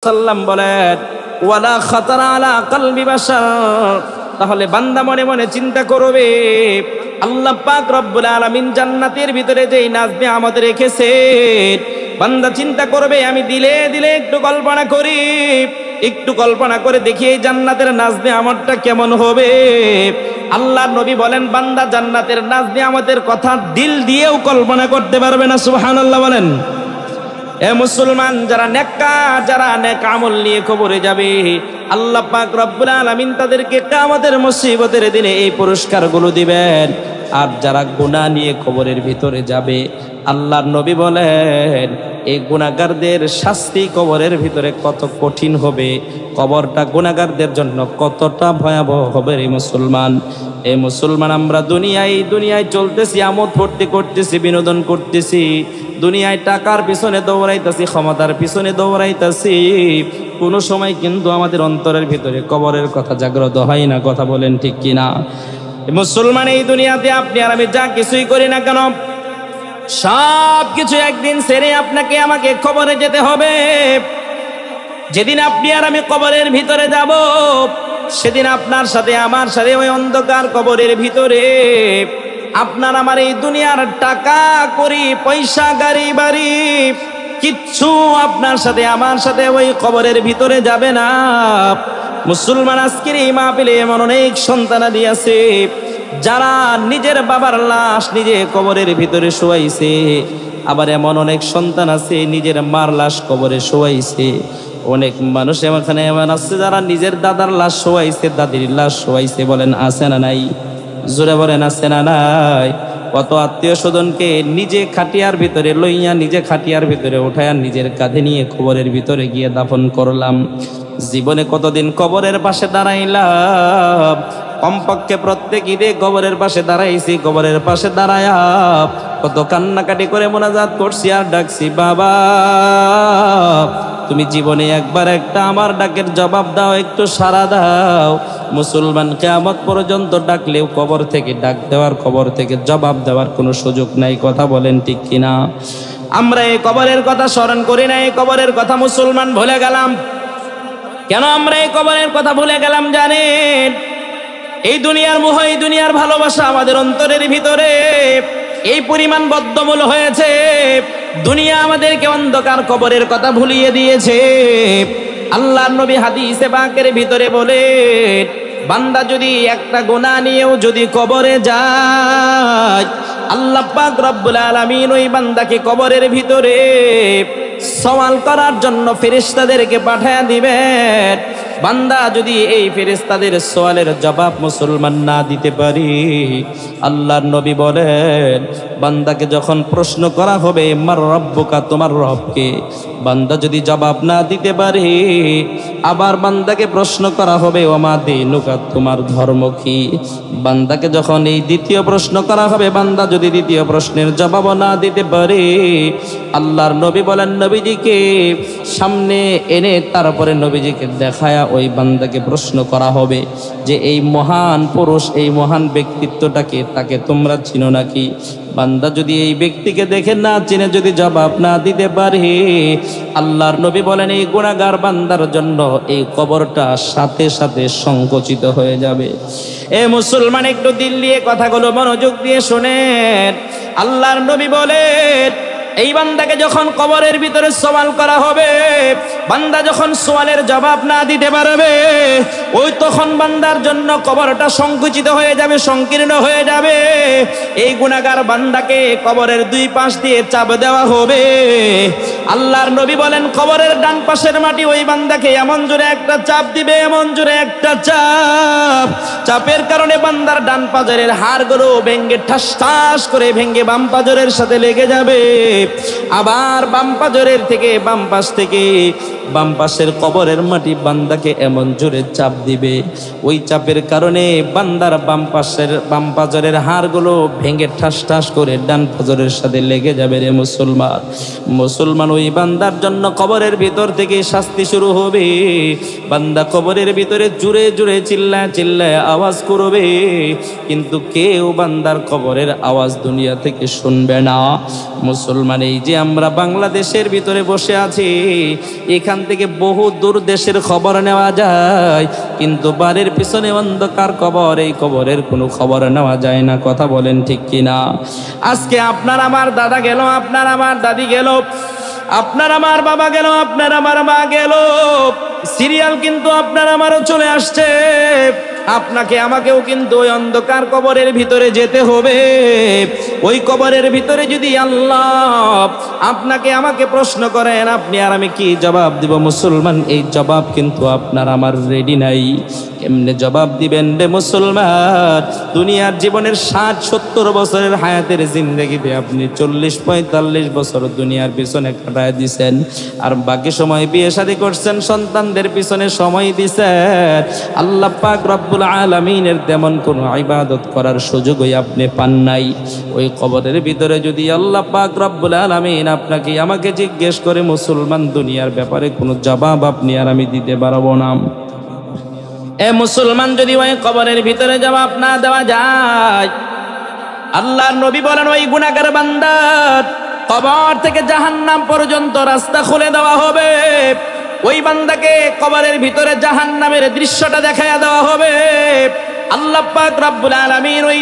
সাল্লাম বলেন ওয়ালা খাতারা আলা কলবি বাশার। তাহলে বান্দা মনে মনে চিন্তা করবে আল্লাহ পাক রব্বুল আলামিন জান্নাতের ভিতরে যেই নাজমে আমাদের রেখেছেন, বান্দা চিন্তা করবে আমি দিলে দিলে একটু কল্পনা করে দেখি এই জান্নাতের নাজমে আমারটা কেমন হবে। আল্লাহর নবী বলেন বান্দা জান্নাতের নাজমে আমাদের কথা দিল দিয়েও কল্পনা করতে পারবে না। সুবহানাল্লাহ বলেন। এ মুসলমান, যারা নেককার, যারা নেক আমল নিয়ে কবরে যাবে, আল্লাহ পাক রব্বুল আলামিন তাদেরকে কিয়ামতের মুসিবতের দিনে এই পুরস্কারগুলো দিবেন। আর যারা গুনাহ নিয়ে কবরের ভিতরে যাবে, আল্লাহর নবী বলেন এই গুনাহগারদের শাস্তি কবরের ভিতরে কত কঠিন হবে, কবরটা গুনাহগারদের জন্য কতটা ভয়াবহ হবে। রে মুসলমান, এই মুসলমান, আমরা দুনিয়ায় চলতেছি, আমোদ ফুর্তি করতেছি, বিনোদন করতেছি, দুনিয়ায় টাকার পিছনে দৌড়াইতেছি, ক্ষমতার পিছনে দৌড়াইতেছি, কোনো সময় কিন্তু আমাদের অন্তরের ভিতরে কবরের কথা জাগ্রত হয় না। কথা বলেন ঠিক কিনা? মুসলমান, এই দুনিয়াতে আপনি আর আমি যা কিছুই করি না কেন, সব কিছু একদিন ছেড়ে আপনাকে আমাকে কবরে যেতে হবে। যেদিন আপনি আর আমি কবরের ভিতরে যাব, সেদিন আপনার সাথে আমার সাথে ওই অন্ধকার কবরের ভিতরে আপনার আমার এই দুনিয়ার টাকা করি, পয়সা, গাড়ি বাড়ি, কিচ্ছু আপনার সাথে আমার সাথে ওই কবরের ভিতরে যাবে না। মুসলমান, আজকের এই মাহফিলে এমন অনেক সন্তানাদি আছে যারা নিজের বাবার লাশ নিজে কবরের ভিতরে শোয়াইছে, আবার এমন অনেক সন্তান আছে নিজের মার লাশ কবরে শোয়াইছে। অনেক মানুষ এখানে এমন আছে যারা নিজের দাদার লাশ শোয়াইছে, দাদির লাশ শোয়াইছে। বলেন আছে না নাই? জোরে বলেন আছে না নাই? কত আত্মীয় স্বজনকে নিজে খাটিয়ার ভিতরে লইয়া, নিজে খাটিয়ার ভিতরে উঠায়া, নিজের কাঁধে নিয়ে কবরের ভিতরে গিয়ে দাফন করলাম। জীবনে কতদিন কবরের পাশে দাঁড়াইলাম? কমপক্ষে প্রত্যেক ঈদে কবরের পাশে দাঁড়াইছি। কবরের পাশে দাঁড়ায়া কত কান্নাকাটি করে মোনাজাত করছি আর ডাকছি, বাবা তুমি জীবনে একবার একটা আমার ডাকের জবাব দাও, একটু সাড়া দাও। মুসলমান, কিয়ামত পর্যন্ত ডাকলেও কবর থেকে ডাক দেওয়ার, কবর থেকে জবাব দেওয়ার কোনো সুযোগ নাই। কথা বলেন ঠিক কিনা? আমরা এই কবরের কথা স্মরণ করি না, এই কবরের কথা মুসলমান ভুলে গেলাম। কেন আমরা এই কবরের কথা ভুলে গেলাম জানেন? এই দুনিয়ার মোহ, এই দুনিয়ার ভালোবাসা আমাদের অন্তরের ভিতরে এই পরিমাণ বদ্ধমূল হয়েছে, দুনিয়া আমাদেরকে অন্ধকার কবরের কথা ভুলিয়ে দিয়েছে। আল্লাহর নবী হাদিসে পাকের ভিতরে বলেন বান্দা যদি একটা গুনাহ নিয়েও যদি কবরে যায়, আল্লাহ পাক রব্বুল আলামিন ওই বান্দাকে কবরের ভিতরে সওয়াল করার জন্য ফেরেশতাদেরকে পাঠায়া দিবেন। বান্দা যদি এই ফেরেশতাদের সওয়ালের জবাব মুসলমান না দিতে পারি, আল্লাহর নবী বলেন বান্দাকে যখন প্রশ্ন করা হবে মার রব্বুকা, তোমার রবকে, বান্দা যদি জবাব না দিতে পারে, আবার বান্দাকে প্রশ্ন করা হবে ওমা দীনুকা, তোমার ধর্ম কি। বান্দাকে যখন এই দ্বিতীয় প্রশ্ন করা হবে, বান্দা যদি দ্বিতীয় প্রশ্নের জবাব না দিতে পারে, আল্লাহর নবী বলেন নবীজিকে সামনে এনে তারপরে নবীজিকে দেখায়া ওই বান্দাকে প্রশ্ন করা হবে যে এই মহান পুরুষ, এই মহান ব্যক্তিত্বটাকে, তাকে তোমরা চিনো নাকি? বান্দা যদি এই ব্যক্তিকে দেখে না চিনে যদি জবাব না দিতে পারে, আল্লাহর নবী বলেন এই গুনাহগার বান্দার জন্য এই কবরটা সাথে সাথে সংকুচিত হয়ে যাবে। এ মুসলমান, একটু দিল দিয়ে কথাগুলো মনোযোগ দিয়ে শোনেন। আল্লাহর নবী বলেন এই বান্দাকে যখন কবরের ভিতরে সওয়াল করা হবে, বান্দা যখন সওয়ালের জবাব না দিতে পারবে, ওই তখন বান্দার জন্য কবরটা সংকুচিত হয়ে যাবে, সংকীর্ণ হয়ে যাবে। এই গুনাহগার বান্দাকে কবরের দুই পাশ দিয়ে চাপ দেওয়া হবে। আল্লাহর নবী বলেন কবরের ডান পাশের মাটি ওই বান্দাকে এমন জোরে একটা চাপ দিবে, এমন জোরে একটা চাপের কারণে বান্দার ডান পাজরের হাড়গুলো ভেঙ্গে ঠাস ঠাস করে ভেঙ্গে বাম পাজরের সাথে লেগে যাবে। আবার বাম পাজরের থেকে বাম পাশ থেকে বাম পাশের কবরের মাটি বান্দাকে এমন জোরে চাপ দিবে। ওই চাপের কারণে বান্দার বাম পাজরের হাড়গুলো ভেঙে ঠাস ঠাস করে ডান পাজরের সাথে লেগে যাবে রে মুসলমান। ওই বান্দার জন্য কবরের ভিতর থেকে শাস্তি শুরু হবে। বান্দা কবরের ভিতরে জুড়ে জুড়ে চিল্লায় চিল্লায় আওয়াজ করবে, কিন্তু কেউ বান্দার কবরের আওয়াজ দুনিয়া থেকে শুনবে না। মুসলমান, এই যে আমরা বাংলাদেশের ভিতরে বসে আছি, এখান থেকে বহু দূর দেশের খবর নেওয়া যায়, কিন্তু বাড়ির পিছনে অন্ধকার কবর, এই কবরের কোনো খবর নেওয়া যায় না। কথা বলেন ঠিক কিনা? আজকে আপনার আমার দাদা গেল, আপনার আমার দাদি গেল, আপনার আমার বাবা গেল, আপনার আমার মা গেল, সিরিয়াল কিন্তু আপনার আমারও চলে আসছে। আপনাকে আমাকেও কিন্তু ওই অন্ধকার কবরের ভিতরে যেতে হবে। ওই কবরের ভিতরে যদি আল্লাহ আপনাকে আমাকে প্রশ্ন করেন, আপনি আর আমি কি জবাব দিব? মুসলমান, এই জবাব কিন্তু আপনার আমার রেডি নাই। এমনি জবাব দিবেন রে মুসলমান? দুনিয়ার জীবনের 60-70 বছরের হায়াতের জিন্দগিতে আপনি 40-45 বছর দুনিয়ার পিছনে কাটায় দিছেন, আর বাকি সময় বিয়ে শাদী করছেন, সন্তানদের পিছনে সময় দিছেন। আল্লাহ পাক রব্বুল আলামিনের তেমন কোনো ইবাদত করার সুযোগই আপনি পান নাই। ওই কবরের ভিতরে যদি আল্লাহ পাক রব্বুল আলামিন আপনাকে আমাকে জিজ্ঞেস করে, মুসলমান, দুনিয়ার ব্যাপারে কোনো জবাব আপনি আর আমি দিতে পারবো না। এ মুসলমান, যদি ওই কবরের ভিতরে জবাব না দেওয়া যায়, আল্লাহর নবী বলেন ওই গুনাহগার বান্দার কবর থেকে জাহান্নাম পর্যন্ত রাস্তা খুলে দেওয়া হবে। ওই বান্দাকে কবরের ভিতরে জাহান্নামের দৃশ্যটা দেখায়া দেওয়া হবে। আল্লাহ পাক রব্বুল আলামিন ওই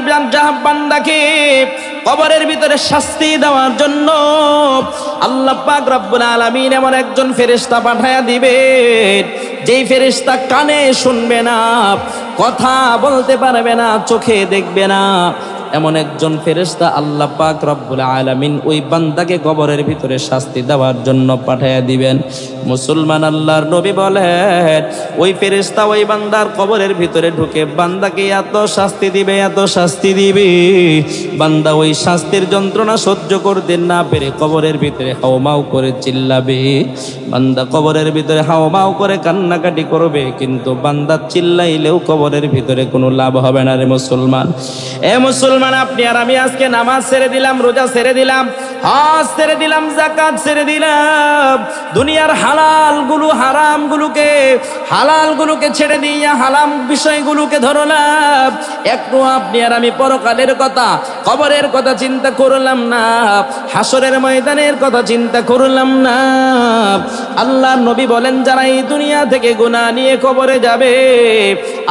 বান্দাকে কবরের ভিতরে শাস্তি দেওয়ার জন্য আল্লাহ পাক রব্বুল আলামিন এমন একজন ফেরেশতা পাঠায়া দিবেন, যেই ফেরেশতা কানে শুনবে না, কথা বলতে পারবে না, চোখে দেখবে না, এমন একজন ফেরেশতা আল্লাহ পাক রব্বুল আলামিন ওই বান্দাকে কবরের ভিতরে শাস্তি দেওয়ার জন্য পাঠায়া দিবেন। মুসলমান, আল্লাহর নবী বলেন ওই ফেরেশতা ওই বান্দার কবরের ভিতরে ঢুকে বান্দাকে এত শাস্তি দিবে, এত শাস্তি দিবে, বান্দা ওই শাস্তির যন্ত্রণা সহ্য করতে না পেরে কবরের ভিতরে হাওমাও করে চিল্লাবে। বান্দা কবরের ভিতরে হাওমাও করে কান্নাকাটি করবে, কিন্তু বান্দা চিল্লাইলেও কবরের ভিতরে কোনো লাভ হবে না রে মুসলমান। এ মুসলমান, আপনি আর আমি আজকে নামাজ ছেড়ে দিলাম, রোজা ছেড়ে দিলাম, হজ ছেড়ে দিলাম, যাকাত ছেড়ে দিলাম, দুনিয়ার হালালগুলোকে ছেড়ে দিয়া হারাম বিষয়গুলোকে ধরলাম। একটু আপনি আর আমি পরকালের কথা, কবরের কথা চিন্তা করলাম না, হাসরের ময়দানের কথা চিন্তা করলাম না। আল্লাহর নবী বলেন, যারা এই দুনিয়া থেকে গুনাহ নিয়ে কবরে যাবে,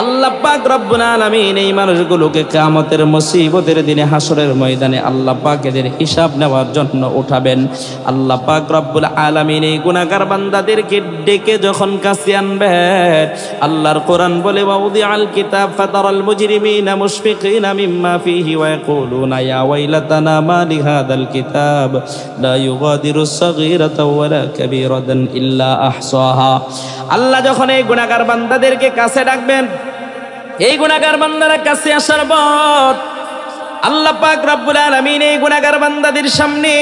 আল্লাহ পাক রব্বুল আলামিন এই মানুষগুলোকে কিয়ামতের মুসিবতের দিনে হাসরের ময়দানে আল্লাহ পাক এদের হিসাব নেওয়ার জন্য উঠাবেন। আল্লাহ পাক রব্বুল আলামিন এই গুনাহগার বান্দাদেরকে ডেকে যখন কাছে আনবেন, আল্লাহর কোরআন বলে, ওয়াউদিআল কিতাব ফাতারাল মুজরিমিনা মুশফিকিনা মিম্মা ফীহি ওয়া ইয়াকুলুনা ইয়া ওয়াইলাতানা মা লিহাদাল কিতাব লা ইউগাদিরু সাগীরাতাও ওয়ালা কাবীরাতান ইল্লা আহসাহা। আল্লাহ যখন এই গুনাহগার বান্দাদেরকে কাছে ডাকবেন, এই গুনাহগার বান্দারা কাছে আসার পর আল্লাহ পাক রব্বুল আলামিন এই গুনাহগার বান্দাদের সামনে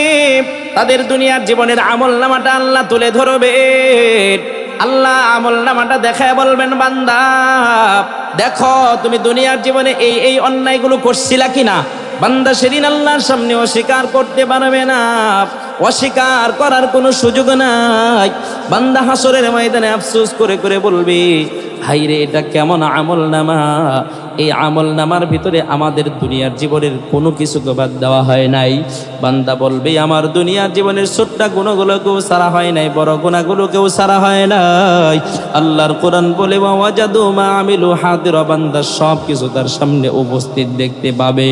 তাদের দুনিয়ার জীবনের আমলনামাটা আল্লাহ তুলে ধরবেন। আল্লাহ আমলনামাটা দেখায় বলবেন, বান্দা দেখো তুমি দুনিয়ার জীবনে এই অন্যায়গুলো করছিলা কিনা। বান্দা সেদিন আল্লাহর সামনে অস্বীকার করতে পারবে না, অস্বীকার করার কোনো সুযোগ নাই। বান্দা হাসরের ময়দানে আফসোস করে করে বলবে, হাইরে এটা কেমন আমলনামা, এই আমলনামার ভিতরে আমাদের দুনিয়ার জীবনের কোনো কিছুকে বাদ দেওয়া হয় নাই। বান্দা বলবে, আমার দুনিয়ার জীবনের ছোট্ট গুণগুলোকেও সারা হয় নাই, বড় গুণাগুলোকেও সারা হয় নাই। আল্লাহর কোরআন বলে, ওয়াজাদু মা আমিলু হাদিরা, বান্দা সব কিছু তার সামনে উপস্থিত দেখতে পাবে।